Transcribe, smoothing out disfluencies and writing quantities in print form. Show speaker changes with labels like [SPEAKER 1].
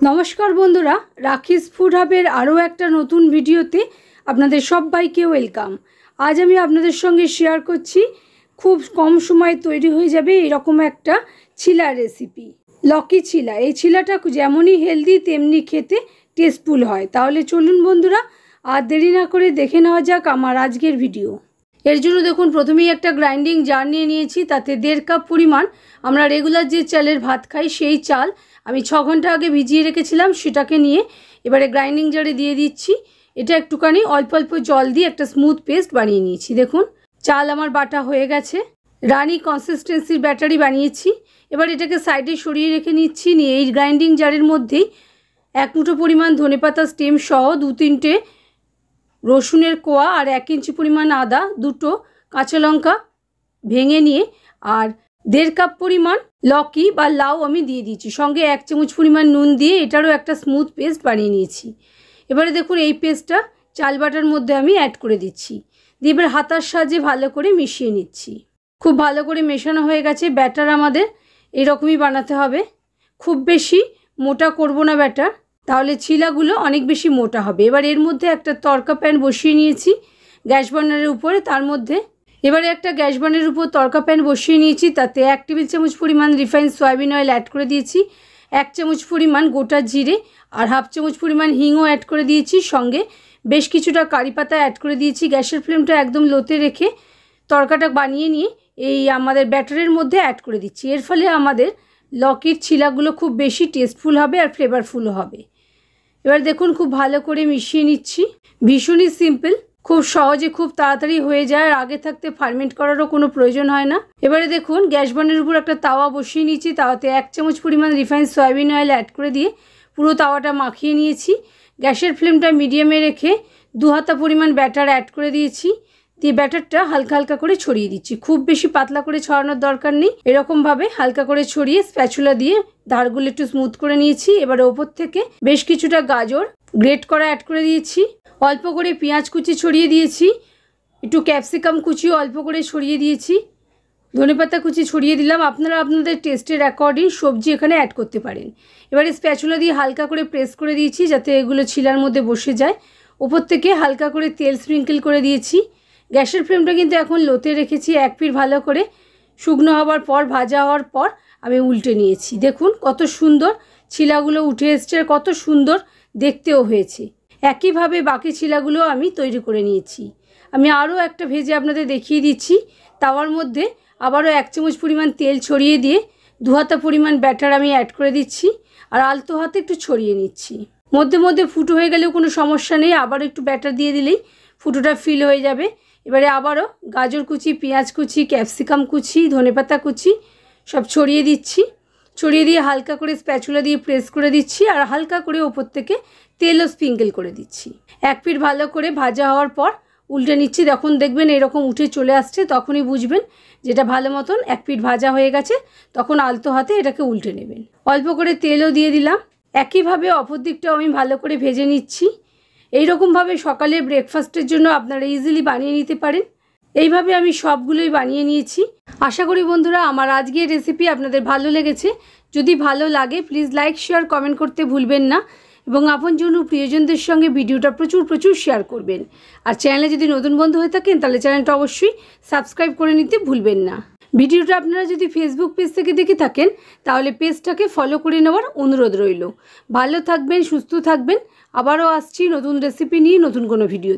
[SPEAKER 1] नमस्कार बंधुरा राखिस फूड हाबेर आरो एक नतून भिडियोते आपनादेर सबाइके वेलकाम। आज आमी आपनादेर संगे शेयर करछि खूब कम समय तैरी हये जाबे एरकम एकटा छिला रेसिपि लकी छिला। এই ছিলাটা যেমনই হেলদি তেমনি খেতে টেস্টফুল হয়। তাহলে চলুন বন্ধুরা আর দেরি না করে দেখে নেওয়া যাক আমার আজকের ভিডিও। এর জন্য দেখুন প্রথমেই একটা গ্রাইন্ডিং জার নিয়ে নিয়েছি, তাতে 1.5 কাপ পরিমাণ আমরা রেগুলার যে চালের ভাত খাই সেই চাল আমি 6 ঘন্টা আগে ভিজিয়ে রেখেছিলাম, সেটাকে নিয়ে এবারে গ্রাইন্ডিং জারে দিয়ে দিচ্ছি। এটা একটুখানি অল্প অল্প জল দিয়ে একটা স্মুথ পেস্ট বানিয়ে নিয়েছি। দেখুন চাল আমার বাটা হয়ে গেছে, রানি কনসিস্টেন্সির ব্যাটারি বানিয়েছি। এবার এটাকে সাইডে সরিয়ে রেখে নিচ্ছি। নিয়ে এই গ্রাইন্ডিং জারের মধ্যেই 1 মুঠো পরিমাণ ধনেপাতা স্টেম সহ 2-3টে রসুনের কোয়া আর 1 ইঞ্চি পরিমাণ আদা, 2টো কাঁচা লঙ্কা ভেঙে নিয়ে আর 1.5 কাপ পরিমাণ লকি বা লাউ আমি দিয়ে দিয়েছি। সঙ্গে 1 চামচ পরিমাণ নুন দিয়ে এটারও একটা স্মুথ পেস্ট বানিয়ে নিয়েছি। এবারে দেখুন এই পেস্টটা চাল বাটার মধ্যে আমি অ্যাড করে দিচ্ছি। দিয়ে এবার হাতার সাহায্যে ভালো করে মিশিয়ে নিচ্ছি। খুব ভালো করে মেশানো হয়ে গেছে। ব্যাটার আমাদের এরকমই বানাতে হবে, খুব বেশি মোটা করব না ব্যাটার, তাহলে ছিলাগুলো অনেক বেশি মোটা হবে। এবার এর মধ্যে একটা তড়কা প্যান বসিয়ে নিয়েছি গ্যাস বার্নারের উপরে। তার মধ্যে এবারে একটা গ্যাস বার্নারের উপর তড়কা প্যান বসিয়ে নিয়েছি, তাতে 1 টেবিল চামচ পরিমাণ রিফাইন্ড সয়াবিন অয়েল অ্যাড করে দিয়েছি, 1 চামচ পরিমাণ গোটা জিরে আর 1/2 চামচ পরিমাণ হিংও অ্যাড করে দিয়েছি। সঙ্গে বেশ কিছুটা কারি পাতা অ্যাড করে দিয়েছি। গ্যাসের ফ্লেমটা একদম লোতে রেখে তড়কাটা বানিয়ে নিয়ে এই আমাদের ব্যাটারের মধ্যে অ্যাড করে দিচ্ছি। এর ফলে আমাদের লকির ছিলাগুলো খুব বেশি টেস্টফুল হবে আর ফ্লেভারফুলও হবে। এবার দেখুন খুব ভালো করে মিশিয়ে নিচ্ছি। ভীষণই সিম্পল, খুব সহজে খুব তাড়াতাড়ি হয়ে যায় আর আগে থাকতে ফার্মেন্ট করারও কোনো প্রয়োজন হয় না। এবারে দেখুন গ্যাস বার্নারের উপর একটা তাওয়া বসিয়ে নিয়েছি, তাওয়াতে 1 চামচ পরিমাণ রিফাইন্ড সয়াবিন অয়েল অ্যাড করে দিয়ে পুরো তাওয়াটা মাখিয়ে নিয়েছি। গ্যাসের ফ্লেমটা মিডিয়ামে রেখে 2 হাতা পরিমাণ ব্যাটার অ্যাড করে দিয়েছি। দিয়ে ব্যাটারটা হালকা হালকা করে ছড়িয়ে দিচ্ছি, খুব বেশি পাতলা করে ছড়ানোর দরকার নেই। এরকমভাবে হালকা করে ছড়িয়ে স্প্যাচুলা দিয়ে ধারগুলো একটু স্মুথ করে নিয়েছি। এবারে ওপর থেকে বেশ কিছুটা গাজর গ্রেট করা অ্যাড করে দিয়েছি, অল্প করে পেঁয়াজ কুচি ছড়িয়ে দিয়েছি, একটু ক্যাপসিকাম কুচিও অল্প করে ছড়িয়ে দিয়েছি, ধনেপাতা কুচি ছড়িয়ে দিলাম। আপনারা আপনাদের টেস্টের অ্যাকর্ডিং সবজি এখানে অ্যাড করতে পারেন। এবারে স্প্যাচুলা দিয়ে হালকা করে প্রেস করে দিয়েছি যাতে এগুলো ছিলার মধ্যে বসে যায়। ওপর থেকে হালকা করে তেল স্প্রিঙ্কেল করে দিয়েছি। গ্যাসের ফ্লেমটা কিন্তু এখন লোতে রেখেছি। 1 পিঠ ভালো করে শুকনো হওয়ার পর ভাজা হওয়ার পর আমি উল্টে নিয়েছি। দেখুন কত সুন্দর ছিলাগুলো উঠে এসছে আর কত সুন্দর দেখতেও হয়েছে। একইভাবে বাকি ছিলাগুলো আমি তৈরি করে নিয়েছি। আমি আরও একটা ভেজে আপনাদের দেখিয়ে দিচ্ছি। তাওয়ার মধ্যে আবারও 1 চামচ পরিমাণ তেল ছড়িয়ে দিয়ে 2 হাতা পরিমাণ ব্যাটার আমি অ্যাড করে দিচ্ছি আর আলতো হাতে একটু ছড়িয়ে নিচ্ছি। মধ্যে মধ্যে ফুটো হয়ে গেলেও কোনো সমস্যা নেই, আবার একটু ব্যাটার দিয়ে দিলেই ফুটোটা ফিল হয়ে যাবে। এবারে আবারও গাজর কুচি, পেঁয়াজ কুচি, ক্যাপসিকাম কুচি, ধনেপাতা কুচি সব ছড়িয়ে দিচ্ছি। ছড়িয়ে দিয়ে হালকা করে স্প্যাচুলা দিয়ে প্রেস করে দিচ্ছি আর হালকা করে ওপর থেকে তেলও স্প্রিঙ্কেল করে দিচ্ছি। 1 পিঠ ভালো করে ভাজা হওয়ার পর উল্টে নিচ্ছি। যখন দেখবেন এরকম উঠে চলে আসছে তখনই বুঝবেন যেটা ভালো মতন 1 পিঠ ভাজা হয়ে গেছে। তখন আলতো হাতে এটাকে উল্টে নেবেন। অল্প করে তেলও দিয়ে দিলাম। একইভাবে অপর দিকটাও আমি ভালো করে ভেজে নিচ্ছি। এইরকমভাবে সকালে ব্রেকফাস্টের জন্য আপনারা ইজিলি বানিয়ে নিতে পারেন। এইভাবে আমি সবগুলোই বানিয়ে নিয়েছি। আশা করি বন্ধুরা আমার আজকের রেসিপি আপনাদের ভালো লেগেছে। যদি ভালো লাগে প্লিজ লাইক শেয়ার কমেন্ট করতে ভুলবেন না এবং আপনজন ও প্রিয়জনদের সঙ্গে ভিডিওটা প্রচুর শেয়ার করবেন। আর চ্যানেলে যদি নতুন বন্ধু হয়ে থাকেন তাহলে চ্যানেলটা অবশ্যই সাবস্ক্রাইব করে নিতে ভুলবেন না। ভিডিওটা আপনারা যদি ফেসবুক পেজ থেকে দেখে থাকেন তাহলে পেজটাকে ফলো করে নেওয়ার অনুরোধ রইল। ভালো থাকবেন, সুস্থ থাকবেন। আবারও আসছি নতুন রেসিপি নিয়ে নতুন কোনো ভিডিও।